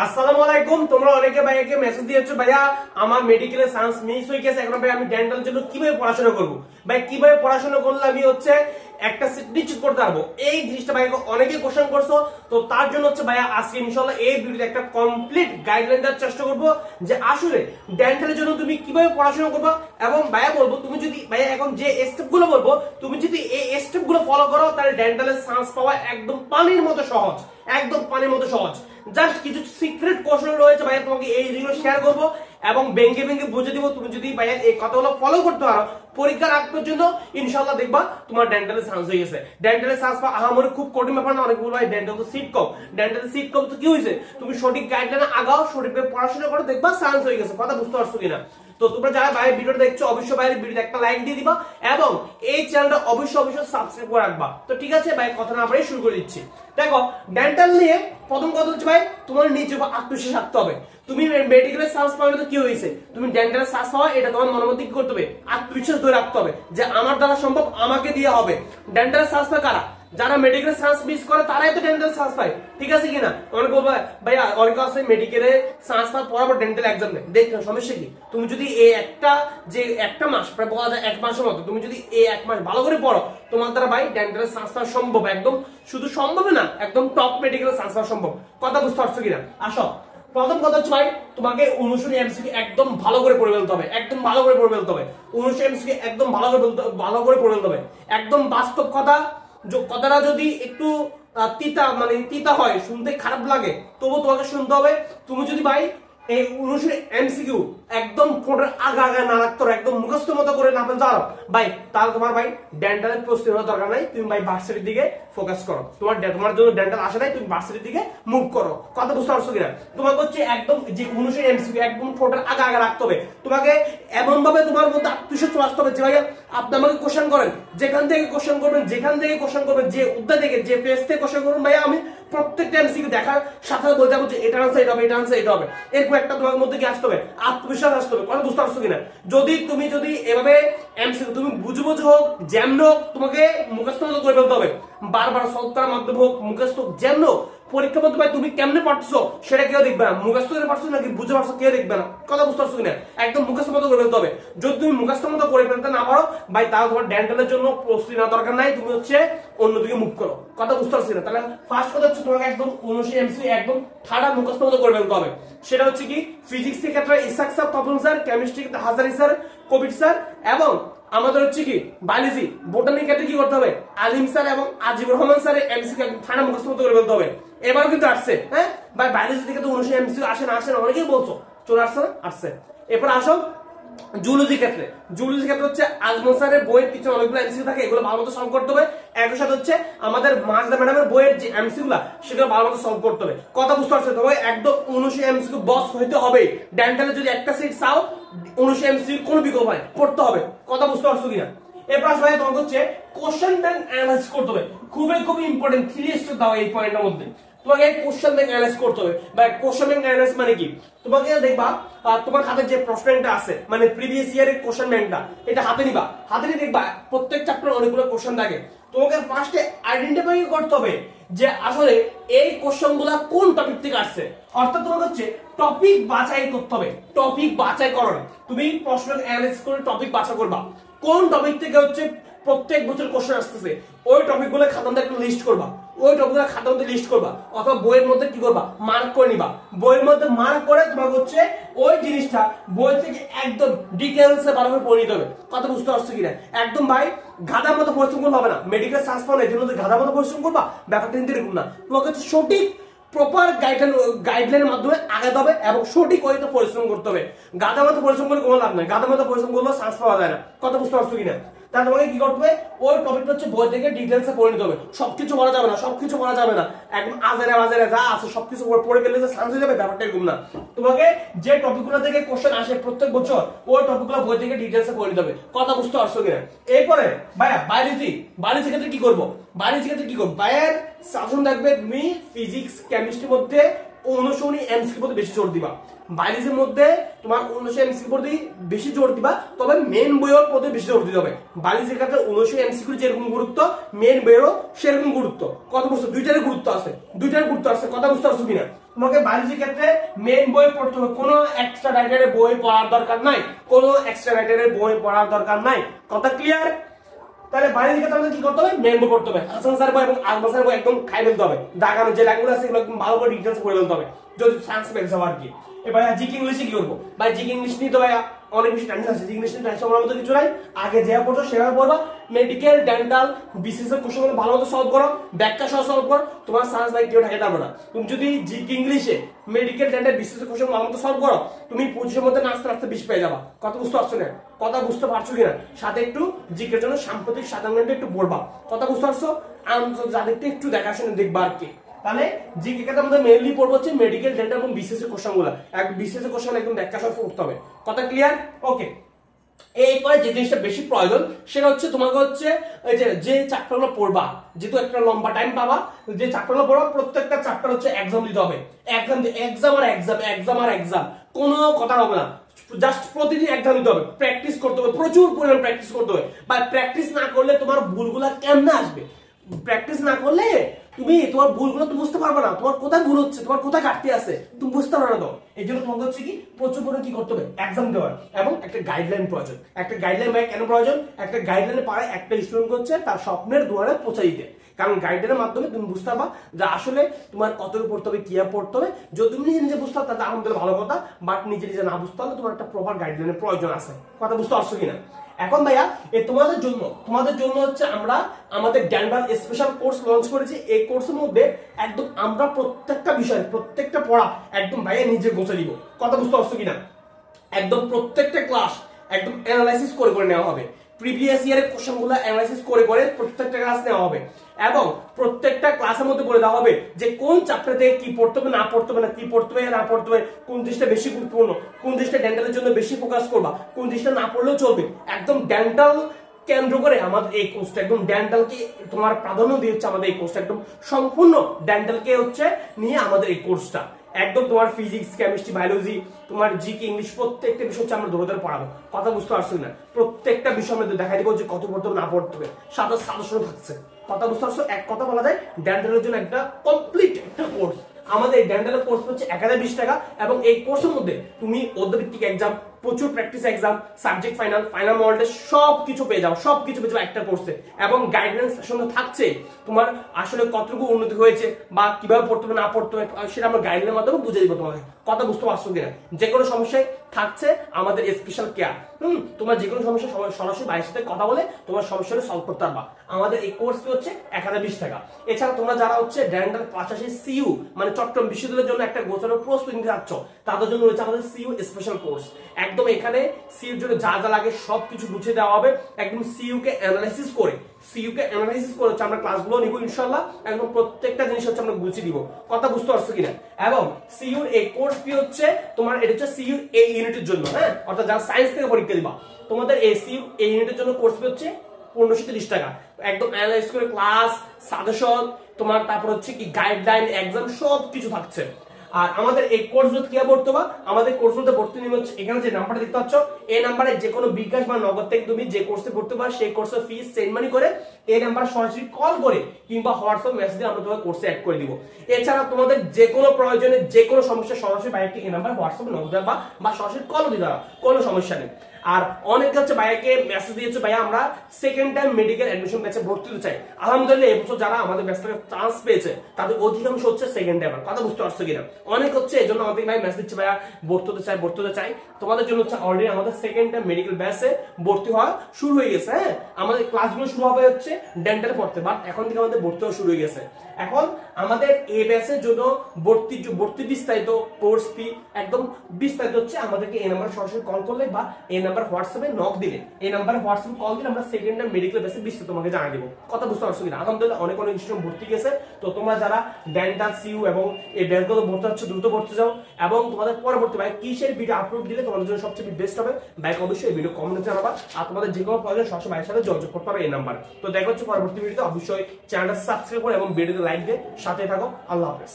আসসালামু আলাইকুম। তোমরা অনেকে ভাইয়াকে মেসেজ দিয়েছো, ভাইয়া আমার মেডিকেলের চান্স মিস হয়ে গেছে, এখন ভাই আমি ডেন্টাল জন্য কিভাবে পড়াশোনা করব, ভাই কিভাবে পড়াশোনা করলে আমি একটা সিট নিশ্চিত করতে পারবো। এই জিনিসটা ভাইয়াকে অনেকেই কোশ্চেন করছো, তো তার জন্য ভাইয়া আজকে ইনশাআল্লাহ এই ভিডিওতে একটা কমপ্লিট গাইডলাইন দেওয়ার চেষ্টা করবো যে আসলে ডেন্টালের জন্য তুমি কিভাবে পড়াশোনা করবে। এবং ভাইয়া বলবো, তুমি যদি ভাইয়া এখন যে স্টেপ গুলো বলবো, তুমি যদি এই স্টেপ গুলো ফলো করো তাহলে ডেন্টালের চান্স পাওয়া একদম পানির মতো সহজ, একদম পানির মতো সহজ। জাস্ট কিছু সিক্রেট কোশ্চেন রয়েছে ভাইয়া, তোমাকে এই জিনিসগুলো শেয়ার করবো এবং ভেঙে ভেঙে বুঝে দিব। তুমি যদি ভাইয়া এই কথাগুলো ফলো করতে পারো, পরীক্ষার আগ পর্যন্ত ইনশাআল্লাহ দেখবা তোমার ডেন্টালের চান্স হয়ে গেছে। ডেন্টালের চান্স পাওয়া আহামরি খুব কঠিন ব্যাপার না। অনেক বলবো ভাই ডেন্টাল তো সিট কম, ডেন্টালের সিট কম তো কি হয়েছে, তুমি সঠিক গাইডলাইনে আগাও, সঠিকভাবে পড়াশোনা করো, দেখবা চান্স হয়ে গেছে। কথা বুঝতে পারছো কিনা? তো তোমরা যারা বাইরের ভিডিওটা দেখছো অবশ্যই বাইরের ভিডিওতে একটা লাইক দিয়ে দিবা এবং এই চ্যানেলটা অবশ্যই সাবস্ক্রাইব করে রাখবা। তো ঠিক আছে ভাই, কথা না বাড়িয়ে শুরু করে দিচ্ছি। দেখো, ডেন্টাল নিয়ে প্রথম কথা হচ্ছে ভাই, তোমার নিজের উপর আত্মবিশ্বাস রাখতে হবে। তুমি মেডিকেলের চান্স পাওয়া তো কি হয়েছে, তুমি ডেন্টালের চান্স পাওয়া এটা তোমার মনের মধ্যে কি করতে হবে, আত্মবিশ্বাস ধরে রাখতে হবে যে আমার দ্বারা সম্ভব, আমাকে দিয়ে হবে। ডেন্টালের চান্স পায় কারা? যারা মেডিকেল চান্স মিস করে তারাই তো ডেন্টাল চান্স পায়, ঠিক আছে কিনা? অনেক বলবো ভাইয়া অনেকে আছে মেডিকেলে চান্স পাওয়ার পর আবার ডেন্টাল এক্সাম দেয়, দেখো সমস্যা কি? তুমি যদি এই একটা মাস প্রায় বলা যায় এক মাসের মতো, তুমি যদি এই এক মাস ভালো করে পড়ো, তোমার দ্বারা ভাই ডেন্টালের চান্স পাওয়া সম্ভব। একদম শুধু সম্ভব না, একদম টপ মেডিকেলের চান্স পাওয়া সম্ভব। কথা বুঝতে পারছো কিনা? আসো, প্রথম কথা হচ্ছে ভাই, তোমাকে অনুশীলনী এমসিকিউ একদম ভালো করে পড়ে ফেলতে হবে, একদম ভালো করে পড়ে ফেলতে হবে। অনুশীলনী এমসিকিউ একদম ভালো করে পড়ে ফেলতে হবে। একদম বাস্তব কথা, কথাটা যদি একটু তিতা হয়, শুনতে খারাপ লাগে, তবু তোমাকে শুনতে হবে। তুমি যদি ভাই এই অনুশীলনী এমসিকিউ একদম ফোনের আগা না রাখতে, একদম মুখস্থ মতো করে না যাও ভাই, তাহলে তোমার ভাই ডেন্টালের প্রস্তুতি হওয়ার দরকার নাই। তুমি ভাই ভার্সিটির দিকে ফোকাস করো। তোমার জন্য ডেন্টাল আসে নাই, তুমি ভার্সিটির দিকে মুভ করো। কথা বুঝতে পারছো কিনা? তোমাকে একদম যে অনুশীলনী এমসিকিউ একদম ফোনের আগা রাখতে হবে। তোমাকে এমন ভাবে তোমার মধ্যে আত্মবিশ্বাস চলে আসতে হবে যে ভাইয়া আপনি আমাকে কোশ্চেন করেন, যেখান থেকে কোশ্চেন করবেন, যে উদ্দা থেকে, যে পেজ থেকে কোশ্চেন করবেন, ভাইয়া আমি প্রত্যেকটা এমসিকিউ দেখার সাথে বলতে যাবো যে এটা আনসার এটা হবে, এটা আনসার এটা হবে। এরকম একটা তোমার মধ্যে কি আসতে হবে, আত্মবিশ্বাস আসতে হবে। কথা বুঝতে পারছো কিনা? যদি এভাবে এমসিকিউ তুমি বুঝবো হোক যেমন হোক, তোমাকে মুখস্থ মতো করে ফেলতে হবে। বারবার সলভ করার মাধ্যমে হোক, মুখস্থ যেমন হোক, পরীক্ষা মধ্যে ভাই তুমি কেমনে পারছো সেটা কেউ দেখবে না। মুখস্থ করে পারছো নাকি বুঝে পারছো কেউ দেখবে না। কথা বুঝতে পারছো কিনা? একদম মুখস্থ মতো করে ফেলতে হবে। যদি তুমি মুখস্থ মতো করে ফেলতে না পারো ভাই, তাহলে তোমার ডেন্টালের জন্য প্রস্তুতি নেওয়ার দরকার নাই, তুমি অন্যদিকে মুভ করো। কথা বুঝতে পারছি না? তাহলে ফার্স্ট কথা হচ্ছে তোমাকে একদম অনুশীলনী এমসিকিউ একদম ঠাড়া মুখস্থ মতো করে ফেলতে হবে। সেটা হচ্ছে কি, ফিজিক্স এর ক্ষেত্রে Isaac sir, Tapan sir, chemistry ক্ষেত্রে হাজারি স্যার, কবির স্যার, এবং আমাদের হচ্ছে কি বায়োলজি বোটানির ক্ষেত্রে কি করতে হবে, আলিম স্যার এবং আজিবুর রহমান স্যারের এমসিকিউ ঠান্ডা মুখস্থ মতো করে ফেলতে হবে। এবারও কিন্তু আসছে, হ্যাঁ ভাই, বায়োলজি থেকে তো অনুশীলনী এমসিকিউ আসে না অনেকেই বলছো, চলে আসছে না? আসছে। এরপর আসো জুলজি ক্ষেত্রে হচ্ছে আজমল স্যারের বইয়ের পিছনে অনেকগুলো এমসিকিউ থাকে, এগুলো ভালো মতো সলভ করতে হবে। একই সাথে হচ্ছে আমাদের মাজদা ম্যাডামের বইয়ের যে এমসিকিউগুলো, সেগুলো ভালো মতো সলভ করতে হবে। কথা বুঝতে পারছো? তবে একদম অনুশীলনী এমসিকিউ বস হইতে হবে। ডেন্টালে যদি একটা সিট চাও, অনুশীলনী এমসিকিউ কোনো বিকল্প নাই, পড়তে হবে। কথা বুঝতে পারছো কিনা? এরপর আসলে তোমাকে কোশ্চেন ব্যাংক অ্যানালাইসিস করতে হবে। খুবই ইম্পর্টেন্ট, 3 স্টেপ দাও এই পয়েন্টের মধ্যে। তোমাকে কোশ্চেন ব্যাংক অ্যানালাইসিস করতে হবে। বা কোশ্চেন ব্যাংক অ্যানালাইসিস মানে কি? তোমাকে দেখবা তোমার হাতে যে প্রশ্ন ব্যাংকটা আছে, মানে প্রিভিয়াস ইয়ারের কোশ্চেন ব্যাংকটা, এটা হাতে নিবা। হাতে নিয়ে দেখবা প্রত্যেক চ্যাপ্টারে অনেকগুলো কোশ্চেন থাকে। তোমাকে ফার্স্টে আইডেন্টিফাই করতে হবে যে আসলে এই কোশ্চেনগুলো কোন টপিক থেকে আসছে। অর্থাৎ তোমাকে টপিক বাছাই করতে হবে। টপিক বাছাই করো, তুমি প্রশ্ন অ্যানালাইসিস করে টপিক বাছাই করবা। কোন টপিক থেকে প্রত্যেক বছর কোশ্চেন আসতেছে, ওই টপিকগুলো খাতার মধ্যে একটা লিস্ট করবা। অথবা বইয়ের মধ্যে কি করবা, মার্ক করে নিবা। বইয়ের মধ্যে মার্ক করে তোমাকে ওই জিনিসটা বই থেকে একদম ডিটেইলসে ভালোভাবে পড়ে নিতে হবে। কথা বুঝতে পারছো কিনা? একদম ভাই গাধার মতো পরিশ্রম করলে হবে না। মেডিকেল চান্স পাও না এর জন্য গাধার মতো পরিশ্রম করবা, ব্যাপারটা কিন্তু এরকম না। তোমাকে সঠিক প্রপার গাইডলাইনের মাধ্যমে আগাতে হবে এবং সঠিক ওয়েতে পরিশ্রম করতে হবে। গাধার মতো পরিশ্রম করে কোনো লাভ নাই, গাধার মতো পরিশ্রম করলে চান্স পাওয়া যায় না। কথা বুঝতে পারছো কিনা? তাহলে তোমাকে কি করতে হবে, ওই টপিকটা বই থেকে ডিটেইলসে পড়ে নিতে হবে। সবকিছু বলা যাবে না, একদম আজেরে যা আছে সবকিছু পড়ে ফেললে যে চান্স হয়ে যাবে, ব্যাপারটা এরকম না। তোমাকে যে টপিকগুলো থেকে কোশ্চেন আসে প্রত্যেক বছর, ওই টপিকগুলো বই থেকে ডিটেইলসে পড়ে নিতে হবে। কথা বুঝতে পারছো কিনা? এরপরে ভাইয়া বায়োলজি ক্ষেত্রে কি করবো, ভাইয়ের সাজেশন থাকবে তুমি ফিজিক্স কেমিস্ট্রির মধ্যে অনুশীলনী এমসিকিউ প্রতি বেশি জোর দিবা। বায়োলজির মধ্যে তোমার অনুশীলনী এমসিকিউ প্রতি বেশি জোর দিবা, তবে মেন বইয়ের প্রতি বেশি জোর দিতে হবে। বায়োলজির ক্ষেত্রে অনুশীলনী এমসিকিউ যেরকম গুরুত্ব, মেন বইয়েরও সেরকম গুরুত্ব। কথা বুঝছো? দুইটারই গুরুত্ব আছে, দুইটার গুরুত্ব আছে। কথা বুঝতে পারছো কিনা? তোমাকে বায়োলজির ক্ষেত্রে মেন বই পড়তে হবে, কোনো এক্সট্রা রাইটারের বই পড়ার দরকার নাই, কোনো এক্সট্রা রাইটারের বই পড়ার দরকার নাই। কথা ক্লিয়ার? তাহলে বায়োলজির ক্ষেত্রে আমাদের কি করতে হবে? মেন বই পড়তে হবে, হাসান স্যার বই এবং আজমল স্যার বই একদম খাই ফেলতে হবে, দাগানো যে লাইনগুলো আছে এগুলো একদম ভালো করে ডিটেইলস পড়ে ফেলতে হবে যদি সায়েন্স পেয়ে যাও আর কি। এবার জিকে ইংলিশে কি করবো ভাই? জিকে ইংলিশ নিয়ে তো ভাই অনেক বেশি টেনশন আছে। জিকে ইংলিশ নিয়ে টেনশন করার মতো কিছু নাই, আগে যা পড়ছো সেভাবে পড়বা। মেডিকেল, ডেন্টাল, বিসিএস এর কোশ্চেনগুলো ভালো মতো সলভ করো, ব্যাখ্যা সহ সলভ করো, তোমার সায়েন্স ভাই কেউ ঠেকাতে পারবে না। তুমি যদি জিকে ইংলিশে, মেডিকেল, ডেন্টাল, বিসিএস এর কোশ্চেন ভালো মতো সলভ করো, তুমি 25 এর মধ্যে নাচতে নাচতে 20 পেয়ে যাবা। কথা বুঝতে পারছো না? কথা বুঝতে পারছো কিনা? সাথে একটু জিকের জন্য সাম্প্রতিক সাধারণ একটু পড়বা। কথা বুঝতে পারছো? যাদেরটা একটু দেখাশোনা দেখবা আর কি। তাহলে জিকে কে আমাদের মেইনলি পড়বো হচ্ছে মেডিকেল, ডেন্টাল এবং বিসিএস এর কোশ্চেনগুলো। বিসিএস এর কোশ্চেন একদম ব্যাখ্যা সহ পড়তে হবে। কথা ক্লিয়ার? ওকে। এরপরে যে জিনিসটা বেশি প্রয়োজন সেটা হচ্ছে তোমাকে হচ্ছে যে চ্যাপ্টারগুলো পড়বা, যেহেতু একটা লম্বা টাইম পাবা, যে চ্যাপ্টারগুলো পড়বা প্রত্যেকটা চ্যাপ্টার হচ্ছে এক্সাম দিতে হবে। এক্সাম আর এক্সাম, এক্সাম আর এক্সাম, কোনো কথা হবে না। জাস্ট প্রতিদিন এক্সাম দিতে হবে, প্র্যাকটিস করতে হবে, প্রচুর পরিমাণ প্র্যাকটিস করতে হবে। বা প্র্যাকটিস না করলে তোমার ভুলগুলো কেমনে আসবে? প্র্যাকটিস না করলে তুমি তোমার ভুলগুলো তো বুঝতে পারবে না, তোমার কোথায় ভুল হচ্ছে, তোমার কোথায় ঘাটতি আছে তুমি বুঝতে পারবে না। তো এই জন্য তোমাকে হচ্ছে কি প্রচুর পরিমাণে কি করতে হবে? এক্সাম দেওয়ার, এবং একটা গাইডলাইন প্রয়োজন। একটা গাইডলাইন ভাই কেন প্রয়োজন? একটা গাইডলাইনে পারে একটা স্টুডেন্ট হচ্ছে তার স্বপ্নের দুয়ারে পৌঁছে দিতে। কারণ গাইডলাইনের মাধ্যমে তুমি বুঝতে পারবা যে আসলে তোমার কত পড়তে হবে, কি পড়তে হবে। যদি তুমি নিজে নিজে বুঝতে পারো তাহলে আলহামদুলিল্লাহ ভালো কথা, বাট নিজে নিজে না বুঝতে পারলে তোমার একটা প্রপার গাইডলাইনের প্রয়োজন আছে। কথা বুঝতে পারছো কিনা? এখন ভাইয়া তোমাদের জন্য হচ্ছে আমরা আমাদের ডেন্টাল স্পেশাল কোর্স লঞ্চ করেছি। এই কোর্সের মধ্যে একদম আমরা প্রত্যেকটা বিষয়, প্রত্যেকটা পড়া একদম ভাইয়া নিজে গোছে দিব। কথা বুঝতে পারছো কিনা? একদম প্রত্যেকটা ক্লাস একদম অ্যানালাইসিস করে করে নেওয়া হবে। প্রিভিয়াস ইয়ারের কোশ্চেনগুলো অ্যানালাইসিস করে করে প্রত্যেকটা ক্লাস নেওয়া হবে, এবং প্রত্যেকটা ক্লাসের মধ্যে বলে দেওয়া হবে যে কোন চ্যাপ্টার থেকে কি পড়তে হবে, না পড়তে হবে, না কি পড়তে হবে, না পড়তে হবে, কোন জিনিসটা বেশি গুরুত্বপূর্ণ, কোন জিনিসটা ডেন্টালের জন্য বেশি ফোকাস করবা, কোন জিনিসটা না পড়লেও চলবে। একদম ডেন্টাল কেন্দ্র করে আমাদের এই কোর্সটা, একদম ডেন্টালকে তোমার প্রাধান্য দিয়ে হচ্ছে আমাদের এই কোর্সটা, একদম সম্পূর্ণ ডেন্টালকে হচ্ছে নিয়ে আমাদের এই কোর্সটা। একদম তোমার ফিজিক্স, কেমিস্ট্রি, বায়োলজি, তোমার জিকে, ইংলিশ প্রত্যেকটা বিষয় হচ্ছে আমরা ধরে ধরে পড়াবো। কথা বুঝতে পারছো না? প্রত্যেকটা বিষয় আমরা দেখা দিব যে কত পড়তে হবে, না পড়তে হবে, সাথে সাজেশন থাকছে। কথা বুঝতে পারছো? এক কথা বলা যায় ডেন্টালের জন্য একটা কমপ্লিট একটা কোর্স। আমাদের এই ডেন্টালের কোর্স হচ্ছে 1020 টাকা, এবং এই কোর্সের মধ্যে তুমি অর্ধভিত্তিক এক্সাম, প্রচুর practice exam, subject final, final model সবকিছু পেয়ে যাও, সবকিছু পেয়ে যাও একটা কোর্সে। এবং গাইডলাইন্স সেশন থাকছে, তোমার আসলে কতটুকু উন্নতি হয়েছে বা কিভাবে পড়তে হবে, না পড়তে হবে, সেটা আমরা গাইডলাইনের মাধ্যমে বুঝে দিব তোমাকে। কথা বুঝতে পারছো কিনা? যে কোনো সমস্যায় থাকছে আমাদের স্পেশাল কেয়ার। তোমার যে কোনো সমস্যা সরাসরি ভাইয়ের সাথে কথা বলে তোমার সমস্যাটা সলভ করতে পারবা। আমাদের এই কোর্স ফি হচ্ছে 1020 টাকা। এছাড়া তোমরা যারা হচ্ছে ডেন্টাল পাশাপাশি সিইউ মানে চট্টগ্রাম বিশ্ববিদ্যালয়ের জন্য একটা গোছানোর প্রস্তুতি নিতে যাচ্ছ, তাদের জন্য রয়েছে আমাদের সিইউ স্পেশাল কোর্স। একদম এখানে সিইউর জন্য যা যা লাগে সবকিছু গুছিয়ে দেওয়া হবে, একদম সিইউ কে অ্যানালাইসিস করে হচ্ছে আমরা ক্লাসগুলো নিব ইনশাআল্লাহ। একদম প্রত্যেকটা জিনিস হচ্ছে আমরা গুছিয়ে দিব। কথা বুঝতে পারছো কিনা? এবং সিইউর এই কোর্স ফি হচ্ছে তোমার, এটা হচ্ছে সিইউর এই ইউনিটের জন্য, হ্যাঁ, অর্থাৎ যারা সায়েন্স থেকে পরীক্ষা দিবা তোমাদের এই সিইউ এই ইউনিটের জন্য কোর্স ফি হচ্ছে 1530 টাকা। একদম অ্যানালাইজ করে ক্লাস, সাজেশন, তোমার তারপর হচ্ছে কি গাইডলাইন, এক্সাম সবকিছু থাকছে। আর আমাদের এই কোর্সগুলো কি পড়তে হবে? আমাদের কোর্সগুলোতে ভর্তি নিয়ম হচ্ছে এখানে যে নাম্বারটা দেখতে পাচ্ছ, এই নাম্বারে যে কোনো বিকাশ বা নগদ থেকে তুমি যে কোর্সে ভর্তি পারো সেই কোর্সের ফি সেন্ড মানি করে এই নাম্বার সরাসরি কল করে কিংবা হোয়াটসঅ্যাপ মেসেজে আমরা তোমাকে কোর্সে অ্যাড করে দিব। এছাড়া তোমাদের যে কোনো প্রয়োজনে যে কোনো সমস্যা সরাসরি বাইরে এই নাম্বার হোয়াটসঅ্যাপে নগদ বা সরাসরি কলও দিতে পারো, কোনো সমস্যা নেই। আর অনেকে হচ্ছে ভাইয়াকে মেসেজ দিয়েছে, ভাইয়া আমরা সেকেন্ড টাইম মেডিকেল অ্যাডমিশন ব্যাচে ভর্তি হতে চাই। আলহামদুলিল্লাহ এবছর যারা আমাদের ব্যাচ থেকে চান্স পেয়েছে তাদের অধিকাংশ হচ্ছে সেকেন্ড টাইমার। কথা বুঝতে পারছো কিনা? অনেক হচ্ছে এই জন্য আমাদের ভাই মেসেজ দিচ্ছে, ভাইয়া ভর্তি হতে চাই। তোমাদের জন্য হচ্ছে অলরেডি আমাদের সেকেন্ড টাইম মেডিকেল ব্যাচে ভর্তি হওয়া শুরু হয়ে গেছে। হ্যাঁ, আমাদের ক্লাসগুলো শুরু হবে হচ্ছে ডেন্টাল পড়তে, বাট এখন থেকে আমাদের ভর্তি হওয়া শুরু হয়ে গেছে। এখন আমাদের এই ব্যাচের জন্য ভর্তি বিস্তারিত কোর্স ফি একদম বিস্তারিত হচ্ছে আমাদেরকে এই নাম্বারে সরাসরি কল করলে বা এই নাম্বার হোয়াটসঅ্যাপে নক দিলে, এই নাম্বারে হোয়াটসঅ্যাপে কল দিলে আমরা সেকেন্ড টাইম মেডিকেল ব্যাচে বিস্তারিত তোমাকে জানিয়ে দেব। কথা বুঝতে পারছো কিনা? আলহামদুলিল্লাহ অনেক স্টুডেন্ট ভর্তি গেছে। তো তোমরা যারা ডেন্টাল, সিইউ এবং এই ব্যাচগুলো ভর্তি হচ্ছে দ্রুত ভর্তি যাও, এবং তোমাদের পরবর্তী ভাই কিসের ভিডিও আপলোড দিলে তোমাদের জন্য সবচেয়ে বেস্ট হবে ভাইকে অবশ্যই এই ভিডিও কমেন্টে জানাবা। আর তোমাদের যে কোনো প্রয়োজন সবসময় ভাইয়ের সাথে যোগাযোগ করতে পারবে এই নাম্বার। তো দেখা হচ্ছে পরবর্তী ভিডিওতে। অবশ্যই চ্যানেলটা সাবস্ক্রাইব করো এবং ভিডিওতে লাইক দিয়ে সাথে থাকো। আল্লাহ হাফেজ।